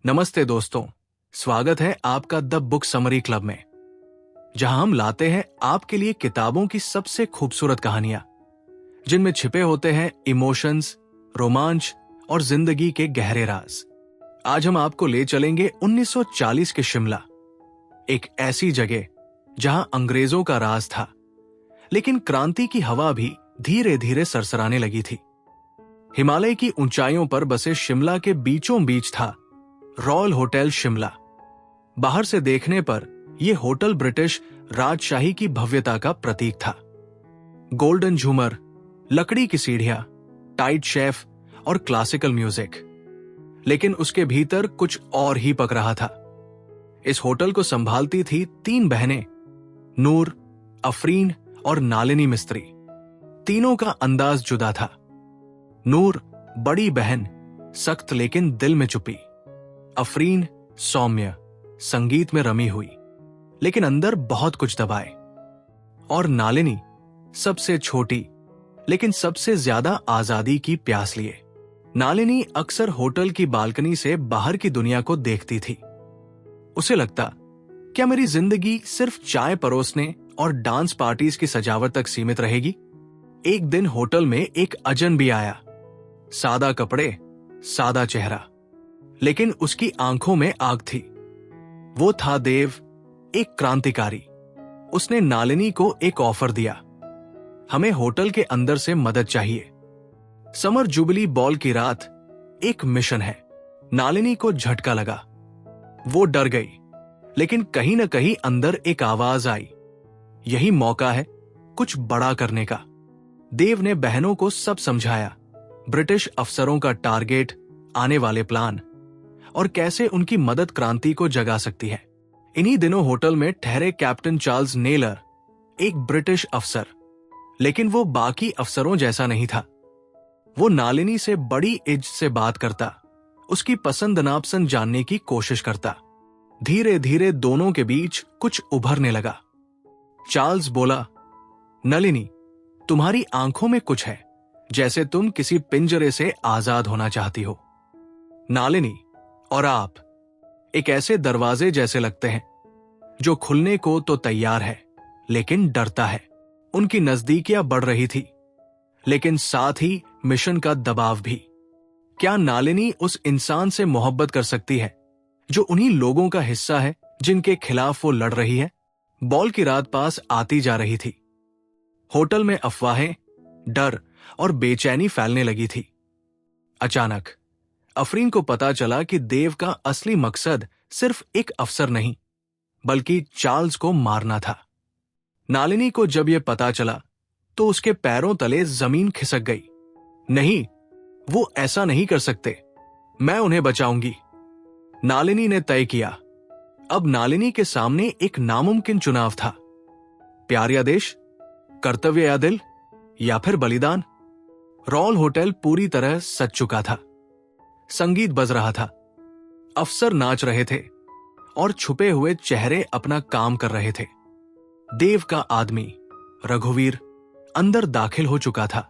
नमस्ते दोस्तों, स्वागत है आपका द बुक समरी क्लब में, जहां हम लाते हैं आपके लिए किताबों की सबसे खूबसूरत कहानियां, जिनमें छिपे होते हैं इमोशंस, रोमांच और जिंदगी के गहरे राज। आज हम आपको ले चलेंगे 1940 के शिमला, एक ऐसी जगह जहां अंग्रेजों का राज था, लेकिन क्रांति की हवा भी धीरे धीरे सरसराने लगी थी। हिमालय की ऊंचाइयों पर बसे शिमला के बीचों बीच था रॉयल होटल शिमला। बाहर से देखने पर यह होटल ब्रिटिश राजशाही की भव्यता का प्रतीक था। गोल्डन झूमर, लकड़ी की सीढ़ियां, टाइट शेफ और क्लासिकल म्यूजिक। लेकिन उसके भीतर कुछ और ही पक रहा था। इस होटल को संभालती थी 3 बहनें, नूर, अफरीन और नालिनी मिस्त्री। तीनों का अंदाज जुदा था। नूर, बड़ी बहन, सख्त लेकिन दिल में चुपी। अफरीन, सौम्य, संगीत में रमी हुई, लेकिन अंदर बहुत कुछ दबाए। और नालिनी, सबसे छोटी लेकिन सबसे ज्यादा आजादी की प्यास लिए। नालिनी अक्सर होटल की बालकनी से बाहर की दुनिया को देखती थी। उसे लगता, क्या मेरी जिंदगी सिर्फ चाय परोसने और डांस पार्टीज की सजावट तक सीमित रहेगी? एक दिन होटल में एक अजनबी आया। सादा कपड़े, सादा चेहरा, लेकिन उसकी आंखों में आग थी। वो था देव, एक क्रांतिकारी। उसने नालिनी को एक ऑफर दिया, हमें होटल के अंदर से मदद चाहिए। समर जुबली बॉल की रात, एक मिशन है। नालिनी को झटका लगा। वो डर गई, लेकिन कहीं न कहीं अंदर एक आवाज आई, यही मौका है कुछ बड़ा करने का। देव ने बहनों को सब समझाया, ब्रिटिश अफसरों का टारगेट, आने वाले प्लान और कैसे उनकी मदद क्रांति को जगा सकती है। इन्हीं दिनों होटल में ठहरे कैप्टन चार्ल्स नेलर, एक ब्रिटिश अफसर, लेकिन वो बाकी अफसरों जैसा नहीं था। वो नालिनी से बड़ी इज्जत से बात करता, उसकी पसंद नापसंद जानने की कोशिश करता। धीरे धीरे दोनों के बीच कुछ उभरने लगा। चार्ल्स बोला, नलिनी, तुम्हारी आंखों में कुछ है, जैसे तुम किसी पिंजरे से आजाद होना चाहती हो। नालिनी, और आप एक ऐसे दरवाजे जैसे लगते हैं जो खुलने को तो तैयार है, लेकिन डरता है। उनकी नजदीकियां बढ़ रही थी, लेकिन साथ ही मिशन का दबाव भी। क्या नालिनी उस इंसान से मोहब्बत कर सकती है जो उन्हीं लोगों का हिस्सा है जिनके खिलाफ वो लड़ रही है? बॉल की रात पास आती जा रही थी। होटल में अफवाहें, डर और बेचैनी फैलने लगी थी। अचानक अफरीन को पता चला कि देव का असली मकसद सिर्फ एक अफसर नहीं, बल्कि चार्ल्स को मारना था। नालिनी को जब यह पता चला तो उसके पैरों तले जमीन खिसक गई। नहीं, वो ऐसा नहीं कर सकते, मैं उन्हें बचाऊंगी, नालिनी ने तय किया। अब नालिनी के सामने एक नामुमकिन चुनाव था। प्यार या देश, कर्तव्य या दिल, या फिर बलिदान। रॉयल होटल पूरी तरह सज चुका था। संगीत बज रहा था, अफसर नाच रहे थे और छुपे हुए चेहरे अपना काम कर रहे थे। देव का आदमी रघुवीर अंदर दाखिल हो चुका था।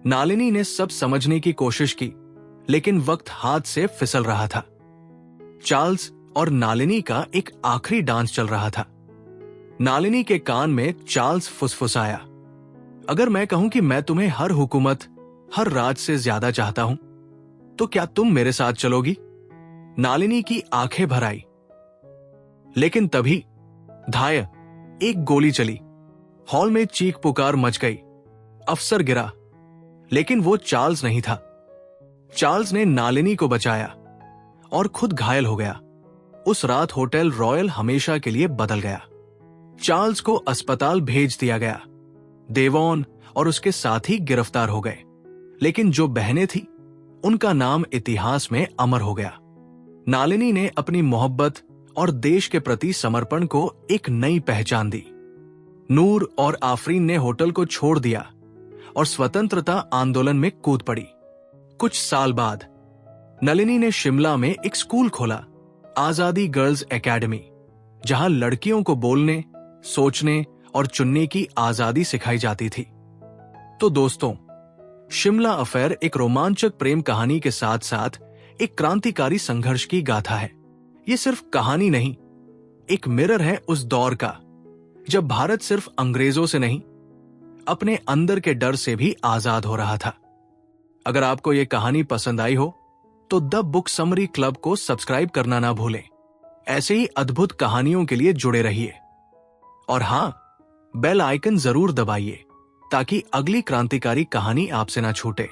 नालिनी ने सब समझने की कोशिश की, लेकिन वक्त हाथ से फिसल रहा था। चार्ल्स और नालिनी का एक आखिरी डांस चल रहा था। नालिनी के कान में चार्ल्स फुसफुसाया, अगर मैं कहूं कि मैं तुम्हें हर हुकूमत, हर राज से ज्यादा चाहता हूं, तो क्या तुम मेरे साथ चलोगी? नालिनी की आंखें भर आई। लेकिन तभी धाय, एक गोली चली। हॉल में चीख पुकार मच गई। अफसर गिरा, लेकिन वो चार्ल्स नहीं था। चार्ल्स ने नालिनी को बचाया और खुद घायल हो गया। उस रात होटल रॉयल हमेशा के लिए बदल गया। चार्ल्स को अस्पताल भेज दिया गया। देवॉन और उसके साथी गिरफ्तार हो गए, लेकिन जो बहनें थी उनका नाम इतिहास में अमर हो गया। नालिनी ने अपनी मोहब्बत और देश के प्रति समर्पण को एक नई पहचान दी। नूर और आफरीन ने होटल को छोड़ दिया और स्वतंत्रता आंदोलन में कूद पड़ी। कुछ साल बाद नलिनी ने शिमला में एक स्कूल खोला, आजादी गर्ल्स एकेडमी, जहां लड़कियों को बोलने, सोचने और चुनने की आजादी सिखाई जाती थी। तो दोस्तों, शिमला अफेयर एक रोमांचक प्रेम कहानी के साथ साथ एक क्रांतिकारी संघर्ष की गाथा है। ये सिर्फ कहानी नहीं, एक मिरर है उस दौर का जब भारत सिर्फ अंग्रेजों से नहीं, अपने अंदर के डर से भी आजाद हो रहा था। अगर आपको यह कहानी पसंद आई हो तो द बुक समरी क्लब को सब्सक्राइब करना ना भूलें। ऐसे ही अद्भुत कहानियों के लिए जुड़े रहिए और हां, बेल आइकन जरूर दबाइए ताकि अगली क्रांतिकारी कहानी आपसे ना छूटे।